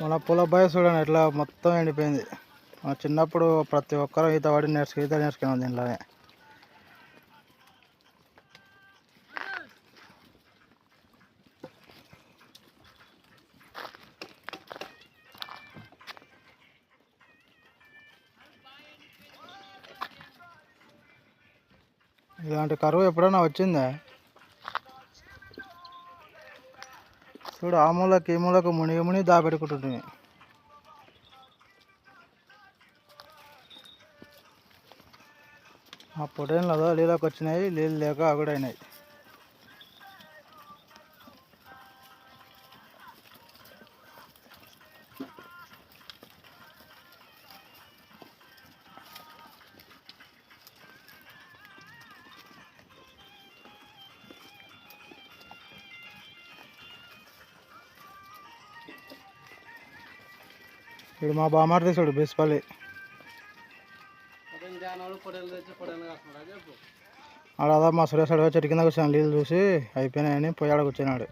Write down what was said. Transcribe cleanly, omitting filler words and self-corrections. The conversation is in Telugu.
మన పొల బాయ్ చూడండి ఎట్లా మొత్తం ఎండిపోయింది. మన చిన్నప్పుడు ప్రతి ఒక్కరూ ఈత నేర్చుకున్నాం దీంట్లోనే. ఇలాంటి కరువు ఎప్పుడైనా వచ్చిందా? చూడు ఆ మూలకి ఈ మూలకు మునిగి దాపెట్టుకుంటుంది. ఆ పొటేన్లలో నీళ్ళకి వచ్చినాయి, నీళ్ళు లేక అగుడైనాయి. ఇప్పుడు మా బామార్ది చూడు బేసిపల్లి ఆడ మా సురేష్ అడగ చెట్టు కింద కూర్చొని నీళ్ళు చూసి అయిపోయినాయని పోయి ఆడ కూర్చున్నాడు.